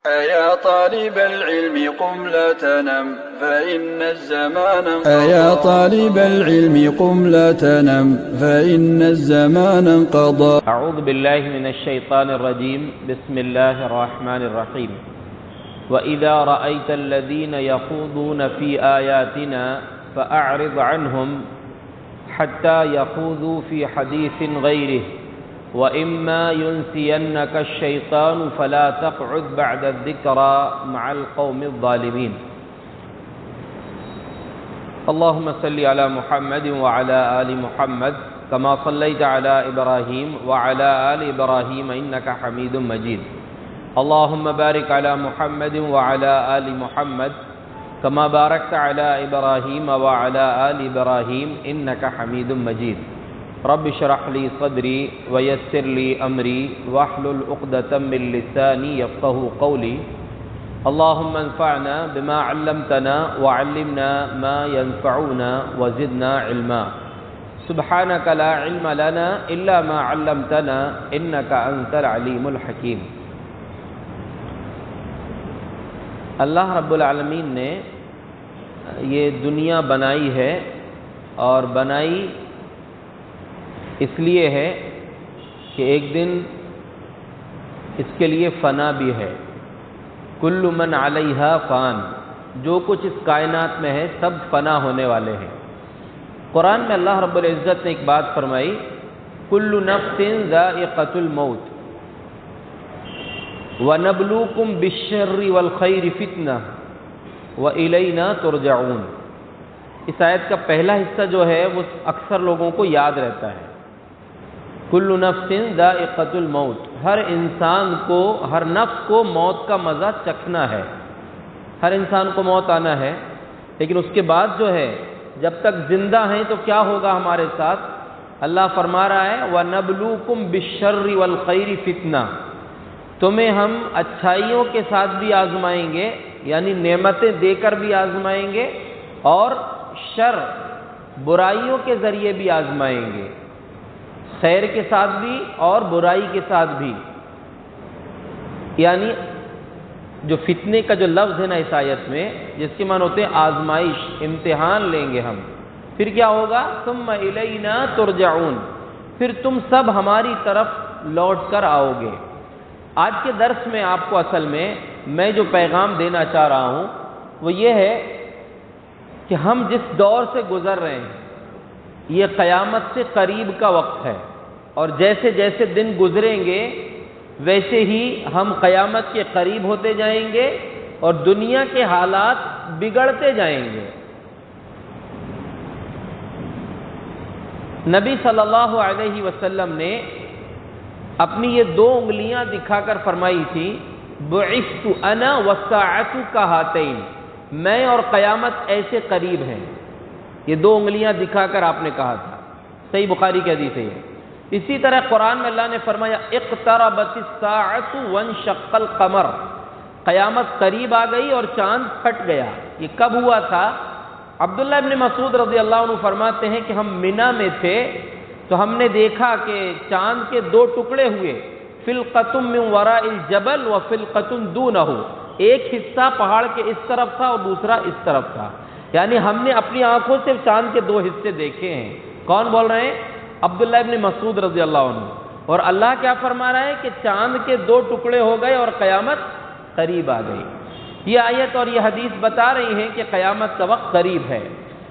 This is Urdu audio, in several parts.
أيا طالب العلم قم لا تنم فإن الزمان انقضى. أيا طالب العلم قم لا تنم فإن الزمان انقضى. أعوذ بالله من الشيطان الرجيم. بسم الله الرحمن الرحيم. وإذا رأيت الذين يخوضون في آياتنا فأعرض عنهم حتى يخوضوا في حديث غيره وإما ينسينك الشيطان فلا تقعد بعد الذكرى مع القوم الظالمين. اللهم صل على محمد وعلى آل محمد كما صليت على إبراهيم وعلى آل إبراهيم إنك حميد مجيد. اللهم بارك على محمد وعلى آل محمد كما باركت على إبراهيم وعلى آل إبراهيم إنك حميد مجيد. رب اشرح لي صدري ويسر لي أمري واحلل عقدة من لساني يفقهوا قولي. اللهم انفعنا بما علمتنا وعلمنا ما ينفعنا وزدنا علما. سبحانك لا علم لنا إلا ما علمتنا إنك أنت العليم الحكيم. اللہ رب العالمین نے یہ دنیا بنائی ہے اور بنائی اس لیے ہے کہ ایک دن اس کے لیے فنا بھی ہے. کل من علیہا فان، جو کچھ اس کائنات میں ہے سب فنا ہونے والے ہیں. قرآن میں اللہ رب العزت نے ایک بات فرمائی، کل نفس ذائقۃ الموت وَنَبْلُوكُمْ بِالشَّرِّ وَالْخَيْرِ فِتْنَةً وَإِلَيْنَا تُرْجَعُونَ. اس آیت کا پہلا حصہ جو ہے وہ اکثر لوگوں کو یاد رہتا ہے. کل نفس ذائقۃ الموت، ہر انسان کو، ہر نفس کو موت کا مزہ چکھنا ہے. ہر انسان کو موت آنا ہے، لیکن اس کے بعد جو ہے جب تک زندہ ہیں تو کیا ہوگا ہمارے ساتھ؟ اللہ فرما رہا ہے وَنَبْلُوكُمْ بِالشَّرِّ وَالْخَيْرِ فِتْنَةً، تمہیں ہم اچھائیوں کے ساتھ بھی آزمائیں گے، یعنی نعمتیں دے کر بھی آزمائیں گے، اور شر برائیوں کے ذریعے بھی آزمائیں گے، خیر کے ساتھ بھی اور برائی کے ساتھ بھی. یعنی جو فتنے کا جو لفظ ہے نا اس آیت میں، جس کے معنی ہوتے ہیں آزمائش، امتحان لیں گے ہم. پھر کیا ہوگا؟ ثم الینا ترجعون، پھر تم سب ہماری طرف لوٹ کر آؤ گے. آج کے درس میں آپ کو اصل میں جو پیغام دینا چاہ رہا ہوں وہ یہ ہے کہ ہم جس دور سے گزر رہے ہیں یہ قیامت سے قریب کا وقت ہے، اور جیسے جیسے دن گزریں گے ویسے ہی ہم قیامت کے قریب ہوتے جائیں گے اور دنیا کے حالات بگڑتے جائیں گے. نبی صلی اللہ علیہ وسلم نے اپنی یہ دو انگلیاں دکھا کر فرمائی تھی، بعثت انا والساعۃ کہاتین، میں اور قیامت ایسے قریب ہیں. یہ دو انگلیاں دکھا کر آپ نے کہا تھا. صحیح بخاری کی حدیث ہے یہ. اسی طرح قرآن میں اللہ نے فرمایا اقتربت الساعۃ وانشق القمر، قیامت قریب آ گئی اور چاند پھٹ گیا. یہ کب ہوا تھا؟ عبداللہ ابن مسعود رضی اللہ عنہ فرماتے ہیں کہ ہم منا میں تھے تو ہم نے دیکھا کہ چاند کے دو ٹکڑے ہوئے، فلقۃ من وراء الجبل وفلقۃ دونہ، ایک حصہ پہاڑ کے اس طرف تھا اور دوسرا اس طرف تھا. یعنی ہم نے اپنی آنکھوں سے چاند کے دو حصے دیکھے ہیں. کون بول رہے ہیں؟ عبداللہ ابن مسعود رضی اللہ عنہ. اور اللہ کیا فرما رہا ہے کہ چاند کے دو ٹکڑے ہو گئے اور قیامت قریب آ گئی. یہ آیت اور یہ حدیث بتا رہی ہیں کہ قیامت کا وقت قریب ہے.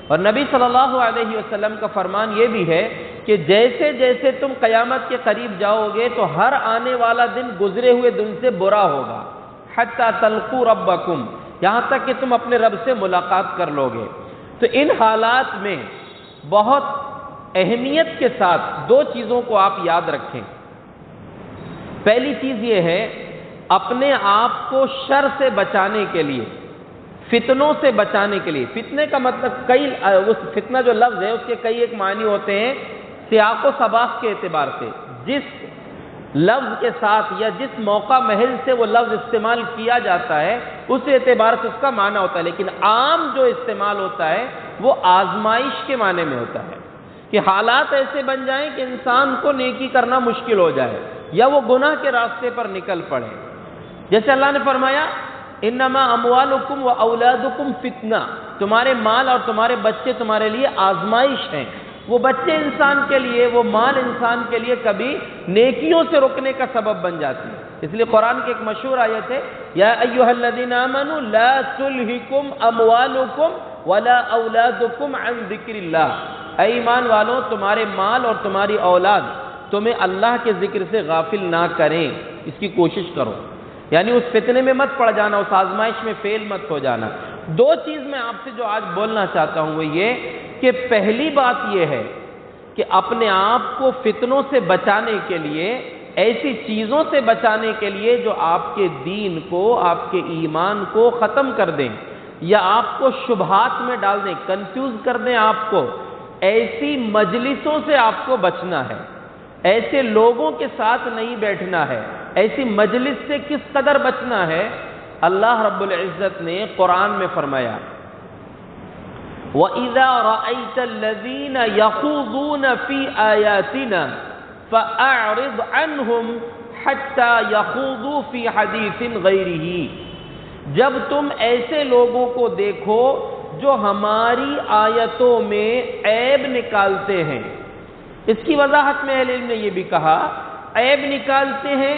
اور نبی صلی اللہ علیہ وسلم کا فرمان یہ بھی ہے کہ جیسے جیسے تم قیامت کے قریب جاؤ گے تو ہر آنے والا دن گزرے ہوئے دن سے برا ہوگا، حتی تلقوا ربکم، یہاں تک کہ تم اپنے رب سے ملاقات کر لو گے. تو ان حالات میں بہت اہمیت کے ساتھ دو چیزوں کو آپ یاد رکھیں. پہلی چیز یہ ہے اپنے آپ کو شر سے بچانے کے لیے، فتنوں سے بچانے کے لیے. فتنے کا مطلب اس فتنہ جو لفظ ہے اس کے کئی ایک معنی ہوتے ہیں. سیاق و سباق کے اعتبار سے جس لفظ کے ساتھ یا جس موقع محل سے وہ لفظ استعمال کیا جاتا ہے اس اعتبار سے اس کا معنی ہوتا ہے، لیکن عام جو استعمال ہوتا ہے وہ آزمائش کے معنی میں ہوتا ہے کہ حالات ایسے بن جائیں کہ انسان کو نیکی کرنا مشکل ہو جائے یا وہ گناہ کے راستے پر نکل پڑے. جیسے اللہ نے فرمایا انما اموالکم و اولادکم فتنہ، تمہارے مال اور تمہارے بچے تمہارے لیے آزمائش ہیں۔ وہ بچے انسان کے لیے، وہ مال انسان کے لیے کبھی نیکیوں سے رکنے کا سبب بن جاتی ہے۔ اس لیے قرآن کی ایک مشہور آیت ہے یا ایھا الذین آمنوا لا تلہکم اموالکم ولا اولادکم عن ذکر اللہ، اے ایمان والوں تمہارے مال اور تمہاری اولاد تمہیں اللہ کے ذکر سے غافل نہ کریں، اس کی کوشش کرو، یعنی اس فتنے میں مت پڑ جانا، اس آزمائش میں فیل مت ہو جانا۔ دو چیز میں آپ سے جو آج بولنا چاہتا ہوں وہ یہ کہ پہلی بات یہ ہے کہ اپنے آپ کو فتنوں سے بچانے کے لیے، ایسی چیزوں سے بچانے کے لیے جو آپ کے دین کو، آپ کے ایمان کو ختم کر دیں یا آپ کو شبہات میں ڈال دیں، کنفیوز کر دیں آپ کو، ایسی مجلسوں سے آپ کو بچنا ہے، ایسے لوگوں کے ساتھ نہیں بیٹھنا ہے، ایسی مجلس سے کس قدر بچنا ہے۔ اللہ رب العزت نے قرآن میں فرمایا وَإِذَا رَأَيْتَ الَّذِينَ يَخُوضُونَ فِي آيَاتِنَا فَأَعْرِضْ عَنْهُمْ حَتَّى يَخُوضُوا فِي حَدِيثٍ غَيْرِهِ، جب تم ایسے لوگوں کو دیکھو جو ہماری آیتوں میں عیب نکالتے ہیں، اس کی وضاحت میں اہل علم نے یہ بھی کہا، عیب نکالتے ہیں،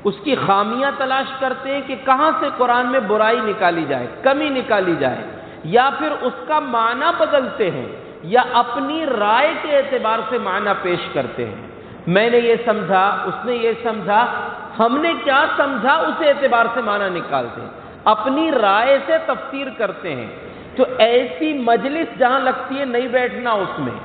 اس کی خامیاں تلاش کرتے ہیں کہ کہاں سے قرآن میں برائی نکالی جائے، کمی نکالی جائے، یا پھر اس کا معنی بدلتے ہیں یا اپنی رائے کے اعتبار سے معنی پیش کرتے ہیں۔ میں نے یہ سمجھا، اس نے یہ سمجھا، ہم نے کیا سمجھا اس اعتبار سے معنی نکالتے ہیں، اپنی رائے سے تفسیر کرتے ہیں۔ تو ایسی مجلس جہاں لگتی ہے نہیں بیٹھنا اس میں،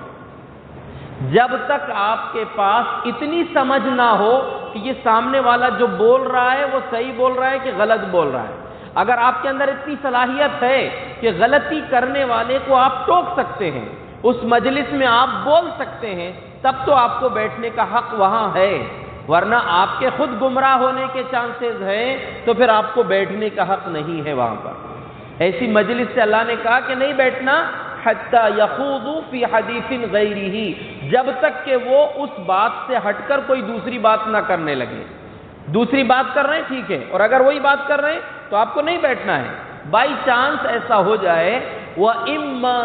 جب تک آپ کے پاس اتنی سمجھ نہ ہو کہ یہ سامنے والا جو بول رہا ہے وہ صحیح بول رہا ہے کہ غلط بول رہا ہے۔ اگر آپ کے اندر اتنی صلاحیت ہے کہ غلطی کرنے والے کو آپ ٹوک سکتے ہیں، اس مجلس میں آپ بول سکتے ہیں، تب تو آپ کو بیٹھنے کا حق وہاں ہے، ورنہ آپ کے خود گمراہ ہونے کے چانسز ہیں تو پھر آپ کو بیٹھنے کا حق نہیں ہے وہاں پر۔ ایسی مجلس سے اللہ نے کہا کہ نہیں بیٹھنا، حتی یخوضوا فی حدیث غیرہ، جب تک کہ وہ اس بات سے ہٹ کر کوئی دوسری بات نہ کرنے لگے۔ دوسری بات کر رہے ہیں ٹھیک ہے، اور اگر وہی بات کر رہے ہیں تو آپ کو نہیں بیٹھنا ہے۔ بائی چانس ایسا ہو جائے وَإِمَّا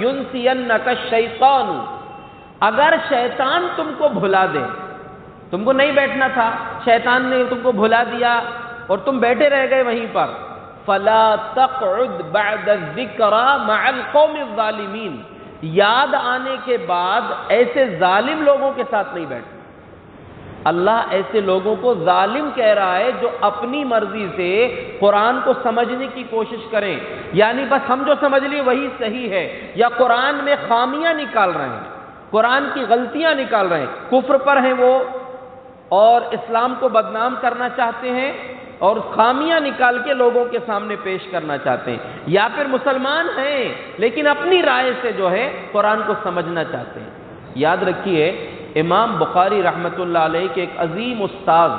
يُنْسِيَنَّكَ الشَّيْطَانُ، اگر شیطان تم کو بھلا دے، تم کو نہیں بیٹھنا تھا، شیطان نے تم کو بھلا دیا اور تم بیٹھے رہ گئے وہیں پر، فَلَا تَقْعُدْ بَعْدَ الذِّكْرَى مَعَ الْقَوْمِ الظَّالِمِينَ، یاد آنے کے بعد ایسے ظالم لوگوں کے ساتھ نہیں بیٹھنا۔ اللہ ایسے لوگوں کو ظالم کہہ رہا ہے جو اپنی مرضی سے قرآن کو سمجھنے کی کوشش کریں، یعنی بس ہم جو سمجھ لیے وہی صحیح ہے، یا قرآن میں خامیاں نکال رہے ہیں، قرآن کی غلطیاں نکال رہے ہیں، کفر پر ہیں وہ اور اسلام کو بدنام کرنا چاہتے ہیں اور خامیاں نکال کے لوگوں کے سامنے پیش کرنا چاہتے ہیں، یا پھر مسلمان ہیں لیکن اپنی رائے سے جو ہے قرآن کو سمجھنا چاہتے ہیں۔ یاد رکھیے امام بخاری رحمۃ اللہ علیہ کے ایک عظیم استاد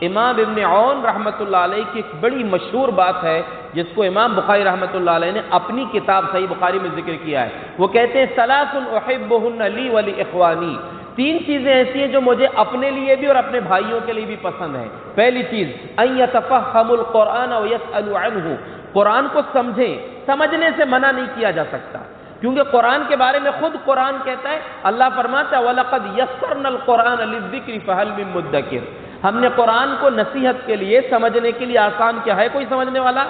امام ابن عون رحمۃ اللہ علیہ کی ایک بڑی مشہور بات ہے جس کو امام بخاری رحمۃ اللہ علیہ نے اپنی کتاب صحیح بخاری میں ذکر کیا ہے۔ وہ کہتے ہیں ثلاث احبہن لی ولاخوانی، تین چیزیں ایسی ہیں جو مجھے اپنے لیے بھی اور اپنے بھائیوں کے لیے بھی پسند ہیں۔ پہلی چیز ان یتفہموا القرآن ویسألوا عنہ، قرآن کو سمجھیں، سمجھنے سے منع نہیں کیا جا سکتا، کیونکہ قرآن کے بارے میں خود قرآن کہتا ہے، اللہ فرماتا ہے وَلَقَدْ يَسَّرْنَا الْقُرْآنَ لِلذِّكْرِ فَهَلْ مِن مُدَّكِرٍ، ہم نے قرآن کو نصیحت کے لیے، سمجھنے کے لیے آسان کیا ہے کوئی سمجھنے والا؟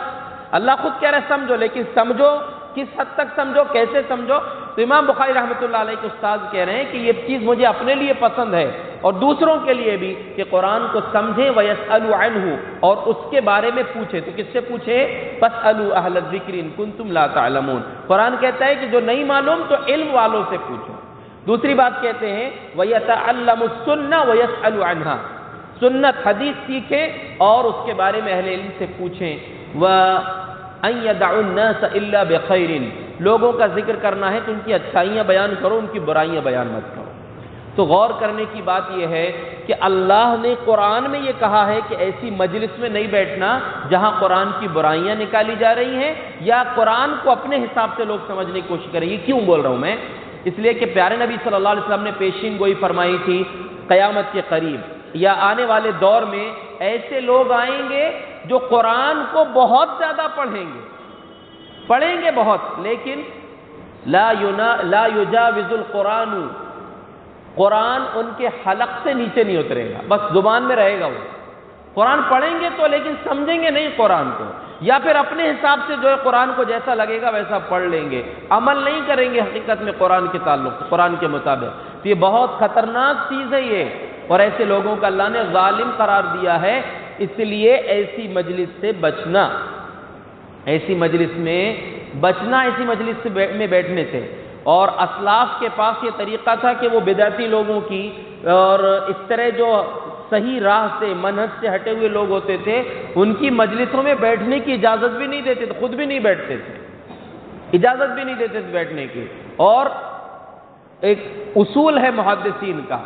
اللہ خود کہہ رہا ہے سمجھو، لیکن سمجھو کس حد تک سمجھو، کیسے سمجھو؟ تو امام بخاری رحمۃ اللہ علیہ کے استاد کہہ رہے ہیں کہ یہ چیز مجھے اپنے لیے پسند ہے اور دوسروں کے لیے بھی کہ قرآن کو سمجھیں وَيَسْأَلُوا عَنْهُ، اور اس کے بارے میں پوچھیں۔ تو کس سے پوچھیں؟ فَاسْأَلُوا أَهْلَ الذِّكْرِ إِن كُنتُمْ لَا تَعْلَمُونَ، قرآن کہتا ہے کہ جو نہیں معلوم تو علم والوں سے پوچھو۔ دوسری بات کہتے ہیں وَيَتَعَلَّمُ السُّنَّةَ وَيَسْأَلُوا عَنْهَا، سنت حدیث سیکھیں اور اس کے بارے میں اہل علم سے پوچھیں۔ وَأَن يَدَعُوا النَّاسَ إِلَّا بِخَيْرٍ، لوگوں کا ذکر کرنا ہے تو ان کی اچھائیاں بیان کرو، ان کی برائیاں بیان مت کرو۔ تو غور کرنے کی بات یہ ہے کہ اللہ نے قرآن میں یہ کہا ہے کہ ایسی مجلس میں نہیں بیٹھنا جہاں قرآن کی برائیاں نکالی جا رہی ہیں یا قرآن کو اپنے حساب سے لوگ سمجھنے کی کوشش کریں۔ یہ کیوں بول رہا ہوں میں؟ اس لیے کہ پیارے نبی صلی اللہ علیہ وسلم نے پیشین گوئی فرمائی تھی قیامت کے قریب، یا آنے والے دور میں ایسے لوگ آئیں گے جو قرآن کو بہت زیادہ پڑھیں گے بہت، لیکن لا یجاوز القرآن، قرآن ان کے حلق سے نیچے نہیں اترے گا، بس زبان میں رہے گا وہ. قرآن پڑھیں گے تو لیکن سمجھیں گے نہیں قرآن کو، یا پھر اپنے حساب سے جو ہے قرآن کو جیسا لگے گا ویسا پڑھ لیں گے، عمل نہیں کریں گے حقیقت میں قرآن کے تعلق قرآن کے مطابق. تو یہ بہت خطرناک چیز ہے یہ، اور ایسے لوگوں کا اللہ نے ظالم قرار دیا ہے. اس لیے ایسی مجلس سے بچنا، ایسی مجلس میں بیٹھنے سے. اور اسلاف کے پاس یہ طریقہ تھا کہ وہ بدعتی لوگوں کی اور اس طرح جو صحیح راہ سے منہج سے ہٹے ہوئے لوگ ہوتے تھے ان کی مجلسوں میں بیٹھنے کی اجازت بھی نہیں دیتے تھے، خود بھی نہیں بیٹھتے تھے، اجازت بھی نہیں دیتے تھے بیٹھنے کی. اور ایک اصول ہے محدثین کا،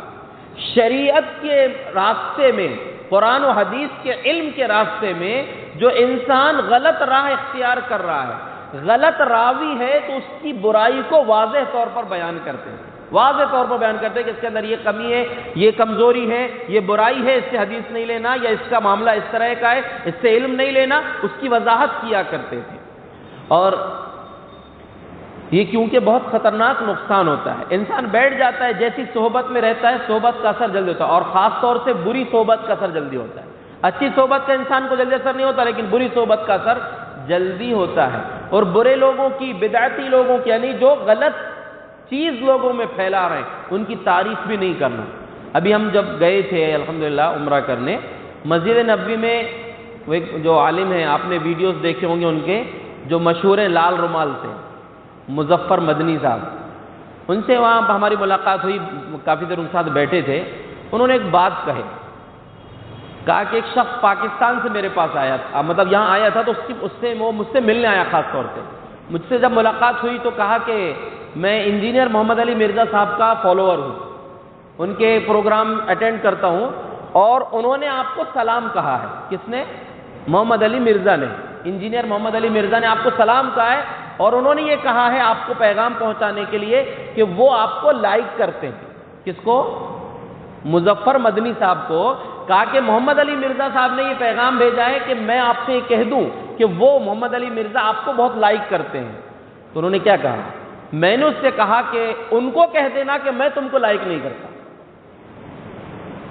شریعت کے راستے میں، قرآن و حدیث کے علم کے راستے میں جو انسان غلط راہ اختیار کر رہا ہے، غلط راوی ہے، تو اس کی برائی کو واضح طور پر بیان کرتے ہیں، واضح طور پر بیان کرتے ہیں کہ اس کے اندر یہ کمی ہے، یہ کمزوری ہے، یہ برائی ہے، اس سے حدیث نہیں لینا، یا اس کا معاملہ اس طرح کا ہے، اس سے علم نہیں لینا، اس کی وضاحت کیا کرتے تھے. اور یہ کیونکہ بہت خطرناک نقصان ہوتا ہے، انسان بیٹھ جاتا ہے، جیسی صحبت میں رہتا ہے صحبت کا اثر جلدی ہوتا ہے، اور خاص طور سے بری صحبت کا اثر جلدی ہوتا ہے. اچھی صحبت کا انسان کو جلدی اثر نہیں ہوتا، لیکن بری صحبت کا اثر جلدی ہوتا ہے. اور برے لوگوں کی، بدعتی لوگوں کی، یعنی جو غلط چیز لوگوں میں پھیلا رہے ہیں، ان کی تعریف بھی نہیں کرنا. ابھی ہم جب گئے تھے الحمدللہ عمرہ کرنے، مسجد نبوی میں وہ ایک جو عالم ہیں، آپ نے ویڈیوز دیکھے ہوں گے ان کے، جو مشہور ہیں لال رومال سے، مظفر مدنی صاحب، ان سے وہاں ہماری ملاقات ہوئی، کافی دیر ان کے ساتھ بیٹھے تھے. انہوں نے ایک بات کہا کہ ایک شخص پاکستان سے میرے پاس آیا تھا، مطلب یہاں آیا تھا، تو وہ مجھ سے ملنے آیا. خاص طور سے مجھ سے جب ملاقات ہوئی تو کہا کہ میں انجینئر محمد علی مرزا صاحب کا فالوور ہوں، ان کے پروگرام اٹینڈ کرتا ہوں، اور انہوں نے آپ کو سلام کہا ہے. کس نے؟ محمد علی مرزا نے، انجینئر محمد علی مرزا نے آپ کو سلام کہا ہے، اور انہوں نے یہ کہا ہے آپ کو پیغام پہنچانے کے لیے کہ وہ آپ کو لائک کرتے ہیں. کس کو؟ مظفر مدنی صاحب کو. کہا کہ محمد علی مرزا صاحب نے یہ پیغام بھیجا ہے کہ میں آپ سے یہ کہہ دوں کہ وہ محمد علی مرزا آپ کو بہت لائک کرتے ہیں. تو انہوں نے کیا کہا؟ میں نے اس سے کہا کہ ان کو کہہ دینا کہ میں تم کو لائک نہیں کرتا.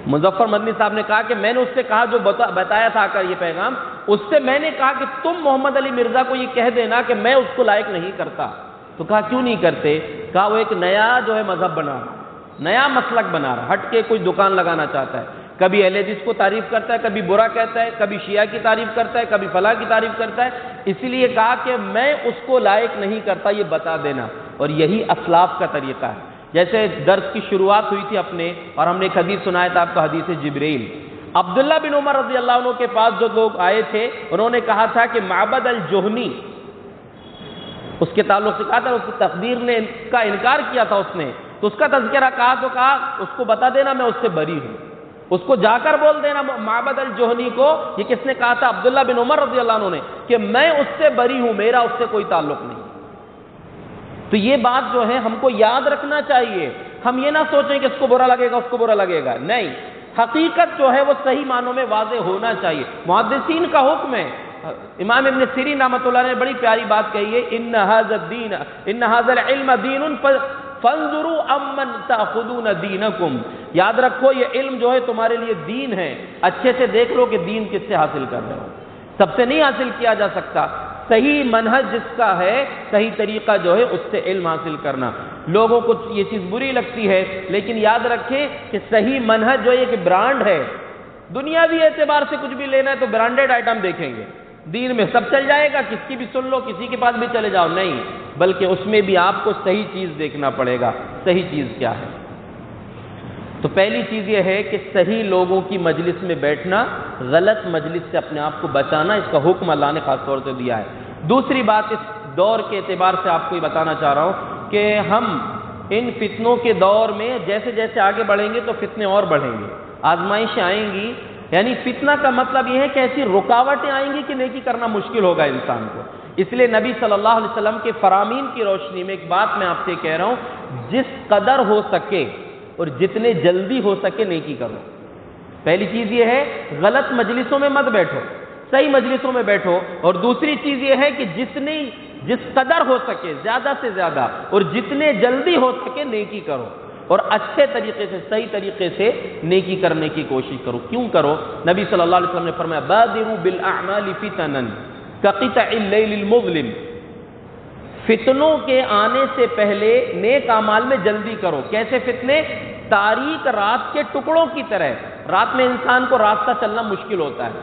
مظفر مدنی صاحب نے کہا کہ میں نے اس سے کہا جو بتایا تھا کر یہ پیغام، اس سے میں نے کہا کہ تم محمد علی مرزا کو یہ کہہ دینا کہ میں اس کو لائک نہیں کرتا. تو کہا کیوں نہیں کرتے؟ کہا وہ ایک نیا جو ہے مذہب بنا رہا، نیا مسلک بنا رہا، ہٹ کے کوئی دکان لگانا چاہتا ہے. کبھی اہل حدیث کو تعریف کرتا ہے، کبھی برا کہتا ہے، کبھی شیعہ کی تعریف کرتا ہے، کبھی فلاں کی تعریف کرتا ہے. اسی لیے کہا کہ میں اس کو لائق نہیں کرتا، یہ بتا دینا. اور یہی اسلاف کا طریقہ ہے. جیسے درس کی شروعات ہوئی تھی اپنے، اور ہم نے ایک حدیث سنایا تھا آپ کو، حدیث جبریل. عبداللہ بن عمر رضی اللہ عنہ کے پاس جو لوگ آئے تھے، انہوں نے کہا تھا کہ معبد الجہنی، اس کے تعلق سے کہا تھا، اس کی تقدیر نے کا انکار کیا تھا اس نے، تو اس کا تذکرہ کہا تو کہا اس کو بتا دینا میں اس سے بری ہوں. اس کو جا کر بول دینا معبد الجہنی کو. یہ کس نے کہا تھا؟ عبداللہ بن عمر رضی اللہ عنہ نے، کہ میں اس سے بری ہوں، میرا اس سے کوئی تعلق نہیں. تو یہ بات جو ہے ہم کو یاد رکھنا چاہیے. ہم یہ نہ سوچیں کہ اس کو برا لگے گا، اس کو برا لگے گا، نہیں. حقیقت جو ہے وہ صحیح معنوں میں واضح ہونا چاہیے. محدثین کا حکم ہے. امام ابن سیرین رحمۃ اللہ نے بڑی پیاری بات کہی ہے، ان ھذا العلم دین فانظروا امن تاخذون دینکم. یاد رکھو یہ علم جو ہے تمہارے لیے دین ہے، اچھے سے دیکھ لو کہ دین کس سے حاصل کر رہے ہو. سب سے نہیں حاصل کیا جا سکتا. صحیح منہج جس کا ہے، صحیح طریقہ جو ہے اس سے علم حاصل کرنا. لوگوں کو یہ چیز بری لگتی ہے، لیکن یاد رکھیں کہ صحیح منہج جو ہے ایک برانڈ ہے. دنیاوی اعتبار سے کچھ بھی لینا ہے تو برانڈیڈ آئٹم دیکھیں گے. دین میں سب چل جائے گا، کس کی بھی سن لو، کسی کے پاس بھی چلے جاؤ، نہیں. بلکہ اس میں بھی آپ کو صحیح چیز دیکھنا پڑے گا. صحیح چیز کیا ہے؟ تو پہلی چیز یہ ہے کہ صحیح لوگوں کی مجلس میں بیٹھنا، غلط مجلس سے اپنے آپ کو بچانا، اس کا حکم اللہ نے خاص طور سے دیا ہے. دوسری بات اس دور کے اعتبار سے آپ کو یہ بتانا چاہ رہا ہوں کہ ہم ان فتنوں کے دور میں جیسے جیسے آگے بڑھیں گے تو فتنے اور بڑھیں گے، آزمائشیں آئیں گی. یعنی فتنہ کا مطلب یہ ہے کہ ایسی رکاوٹیں آئیں گی کہ نیکی کرنا مشکل ہوگا انسان کو. اس لیے نبی صلی اللہ علیہ وسلم کے فرامین کی روشنی میں ایک بات میں آپ سے کہہ رہا ہوں، جس قدر ہو سکے اور جتنے جلدی ہو سکے نیکی کرو. پہلی چیز یہ ہے غلط مجلسوں میں مت بیٹھو، صحیح مجلسوں میں بیٹھو، اور دوسری چیز یہ ہے کہ جس قدر ہو سکے زیادہ سے زیادہ اور جتنے جلدی ہو سکے نیکی کرو، اور اچھے طریقے سے صحیح طریقے سے نیکی کرنے کی کوشش کرو۔ کیوں کرو؟ نبی صلی اللہ علیہ وسلم نے فرمایا بادروا بالاعمال فتنا کقطع اللیل المظلم، فتنوں کے آنے سے پہلے نیک اعمال میں جلدی کرو۔ کیسے فتنے؟ تاریک رات کے ٹکڑوں کی طرح۔ رات میں انسان کو راستہ چلنا مشکل ہوتا ہے،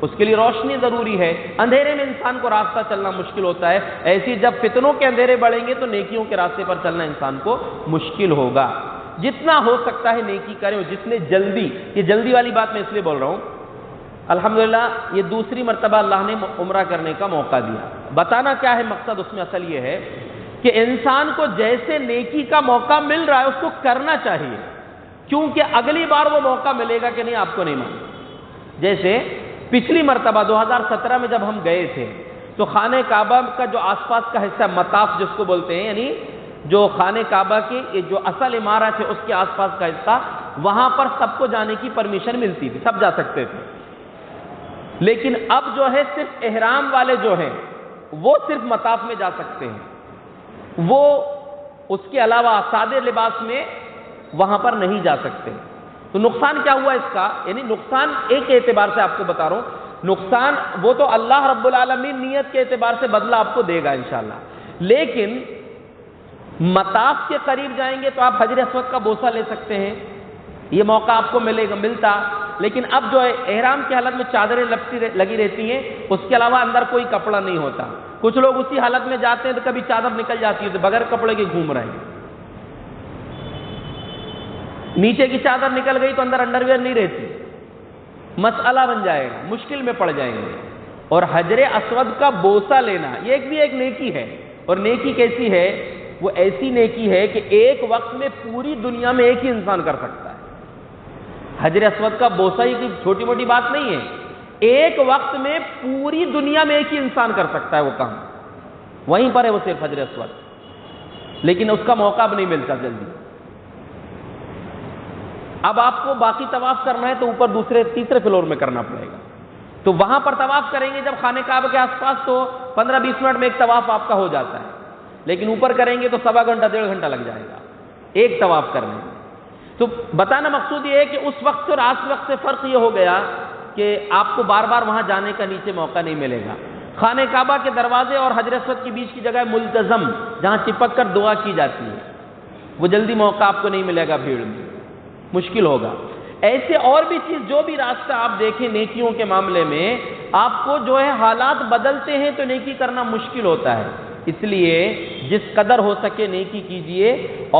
اس کے لیے روشنی ضروری ہے، اندھیرے میں انسان کو راستہ چلنا مشکل ہوتا ہے، ایسی جب فتنوں کے اندھیرے بڑھیں گے تو نیکیوں کے راستے پر چلنا انسان کو مشکل ہوگا۔ جتنا ہو سکتا ہے نیکی کریں، اور جتنے جلدی، یہ جلدی والی بات میں اس لیے بول رہا ہوں، الحمدللہ یہ دوسری مرتبہ اللہ نے عمرہ کرنے کا موقع دیا۔ بتانا کیا ہے مقصد اس میں؟ اصل یہ ہے کہ انسان کو جیسے نیکی کا موقع مل رہا ہے اس کو کرنا چاہیے، کیونکہ اگلی بار وہ موقع ملے گا کہ نہیں آپ کو نہیں معلوم۔ جیسے پچھلی مرتبہ 2017 میں جب ہم گئے تھے تو خانہ کعبہ کا جو آس پاس کا حصہ مطاف جس کو بولتے ہیں، یعنی جو خانہ کعبہ کی جو اصل عمارت ہے اس کے آس پاس کا حصہ، وہاں پر سب کو جانے کی پرمیشن ملتی تھی، سب جا سکتے تھے۔ لیکن اب جو ہے صرف احرام والے جو ہیں وہ صرف مطاف میں جا سکتے ہیں، وہ اس کے علاوہ سادے لباس میں وہاں پر نہیں جا سکتے۔ تو نقصان کیا ہوا اس کا؟ یعنی نقصان ایک اعتبار سے آپ کو بتا رہا ہوں، نقصان وہ تو اللہ رب العالمین نیت کے اعتبار سے بدلہ آپ کو دے گا انشاءاللہ، لیکن مطاف کے قریب جائیں گے تو آپ حجر اسود کا بوسہ لے سکتے ہیں، یہ موقع آپ کو ملتا۔ لیکن اب جو ہے احرام کی حالت میں چادریں لگی رہتی ہیں، اس کے علاوہ اندر کوئی کپڑا نہیں ہوتا۔ کچھ لوگ اسی حالت میں جاتے ہیں تو کبھی چادر نکل جاتی ہے تو بغیر کپڑے کے گھوم رہے ہیں، نیچے کی چادر نکل گئی تو اندر انڈرویئر نہیں رہتی، مسئلہ بن جائے گا، مشکل میں پڑ جائیں گے۔ اور حجر اسود کا بوسہ لینا یہ بھی ایک نیکی ہے، اور نیکی کیسی ہے؟ وہ ایسی نیکی ہے کہ ایک وقت میں پوری دنیا میں ایک ہی انسان کر سکتا ہے۔ حجر اسود کا بوسہ ہی کوئی چھوٹی موٹی بات نہیں ہے، ایک وقت میں پوری دنیا میں ایک ہی انسان کر سکتا ہے وہ کام، وہیں پر ہے وہ صرف حجر اسود، لیکن اس کا موقع اب نہیں ملتا جلدی۔ اب آپ کو باقی طواف کرنا ہے تو اوپر دوسرے تیسرے فلور میں کرنا پڑے گا، تو وہاں پر طواف کریں گے جب خانہ کعبہ کے آس پاس تو 15-20 منٹ میں ایک طواف آپ کا ہو جاتا ہے، لیکن اوپر کریں گے تو سوا گھنٹہ 1.5 گھنٹہ لگ جائے گا ایک طواف کرنے میں۔ تو بتانا مقصود یہ ہے کہ اس وقت اور آج وقت سے فرق یہ ہو گیا کہ آپ کو بار بار وہاں جانے کا نیچے موقع نہیں ملے گا۔ خانہ کعبہ کے دروازے اور حجر اسود کے بیچ کی جگہ ملتزم، جہاں چپک کر دعا کی جاتی ہے، وہ جلدی موقع آپ کو نہیں ملے گا، بھیڑ میں مشکل ہوگا۔ ایسے اور بھی چیز جو بھی راستہ آپ دیکھیں نیکیوں کے معاملے میں، آپ کو جو ہے حالات بدلتے ہیں تو نیکی کرنا مشکل ہوتا ہے، اس لیے جس قدر ہو سکے نیکی کیجئے،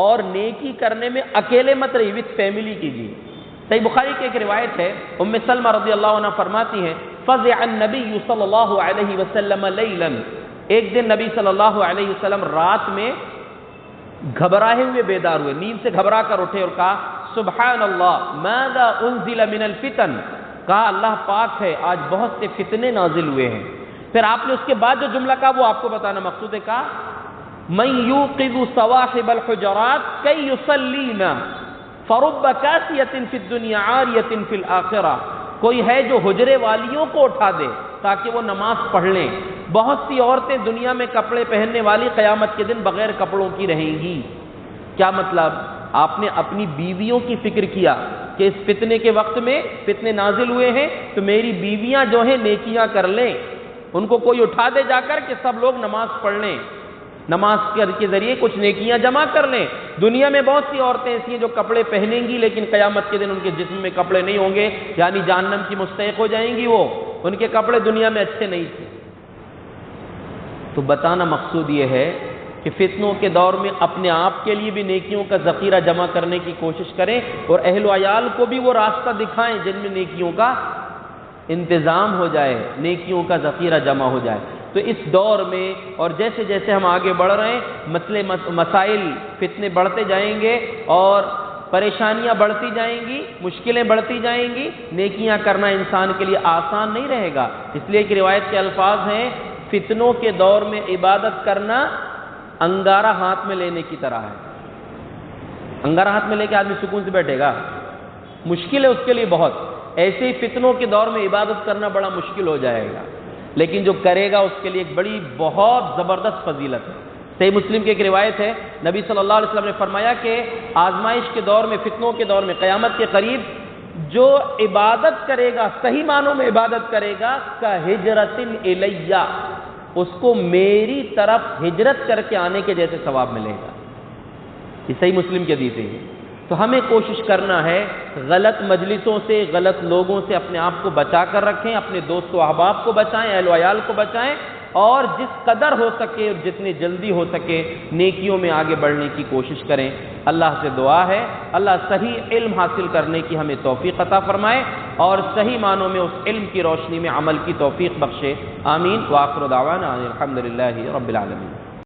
اور نیکی کرنے میں اکیلے مت رہیے، وتھ فیملی کیجئے۔ صحیح بخاری کی ایک روایت ہے، ام سلمہ رضی اللہ عنہ فرماتی ہیں فزع النبی صلی اللہ علیہ وسلم لیلا، ایک دن نبی صلی اللہ علیہ وسلم رات میں گھبرائے ہوئے بیدار ہوئے، نیند سے گھبرا کر اٹھے اور کہا سبحان اللہ ماذا انزل من الفتن، کہا اللہ پاک ہے آج بہت سے فتنے نازل ہوئے ہیں۔ پھر آپ نے اس کے بعد جو جملہ کہا وہ آپ کو بتانا مقصود ہے، کہا من یوقظ صواحب الحجرات کی یصلینا فرب کاسیۃ فی الدنیا عاریۃ فی الآخرہ، کوئی ہے جو حجرے والیوں کو اٹھا دے تاکہ وہ نماز پڑھ لیں، بہت سی عورتیں دنیا میں کپڑے پہننے والی قیامت کے دن بغیر کپڑوں کی رہیں گی۔ کیا مطلب؟ آپ نے اپنی بیویوں کی فکر کیا کہ اس فتنے کے وقت میں فتنے نازل ہوئے ہیں تو میری بیویاں جو ہیں نیکیاں کر لیں، ان کو کوئی اٹھا دے جا کر کہ سب لوگ نماز پڑھ لیں، نماز کے ذریعے کچھ نیکیاں جمع کر لیں۔ دنیا میں بہت سی عورتیں ایسی ہیں جو کپڑے پہنیں گی لیکن قیامت کے دن ان کے جسم میں کپڑے نہیں ہوں گے، یعنی جہنم کی مستحق ہو جائیں گی، وہ ان کے کپڑے دنیا میں اچھے نہیں تھے۔ تو بتانا مقصود یہ ہے کہ فتنوں کے دور میں اپنے آپ کے لیے بھی نیکیوں کا ذخیرہ جمع کرنے کی کوشش کریں، اور اہل و عیال کو بھی وہ راستہ دکھائیں جن میں نیکیوں کا انتظام ہو جائے، نیکیوں کا ذخیرہ جمع ہو جائے۔ تو اس دور میں اور جیسے جیسے ہم آگے بڑھ رہے ہیں، مسائل فتنے بڑھتے جائیں گے اور پریشانیاں بڑھتی جائیں گی، مشکلیں بڑھتی جائیں گی، نیکیاں کرنا انسان کے لیے آسان نہیں رہے گا۔ اس لیے کہ روایت کے الفاظ ہیں فتنوں کے دور میں عبادت کرنا انگارہ ہاتھ میں لینے کی طرح ہے۔ انگارہ ہاتھ میں لے کے آدمی سکون سے بیٹھے گا، مشکل ہے اس کے لیے بہت۔ ایسے ہی فتنوں کے دور میں عبادت کرنا بڑا مشکل ہو جائے گا، لیکن جو کرے گا اس کے لیے ایک بڑی بہت زبردست فضیلت ہے۔ صحیح مسلم کی ایک روایت ہے، نبی صلی اللہ علیہ وسلم نے فرمایا کہ آزمائش کے دور میں، فتنوں کے دور میں، قیامت کے قریب جو عبادت کرے گا، صحیح معنوں میں عبادت کرے گا، کا ہجرت الیہ، اس کو میری طرف ہجرت کر کے آنے کے جیسے ثواب ملے گا۔ یہ صحیح مسلم کی حدیث ہے۔ تو ہمیں کوشش کرنا ہے غلط مجلسوں سے، غلط لوگوں سے اپنے آپ کو بچا کر رکھیں، اپنے دوست و احباب کو بچائیں، اہل و عیال کو بچائیں، اور جس قدر ہو سکے، جتنی جلدی ہو سکے، نیکیوں میں آگے بڑھنے کی کوشش کریں۔ اللہ سے دعا ہے اللہ صحیح علم حاصل کرنے کی ہمیں توفیق عطا فرمائے، اور صحیح معنوں میں اس علم کی روشنی میں عمل کی توفیق بخشے۔ آمین۔ وآخر دعوانا الحمدللہ رب العالمین۔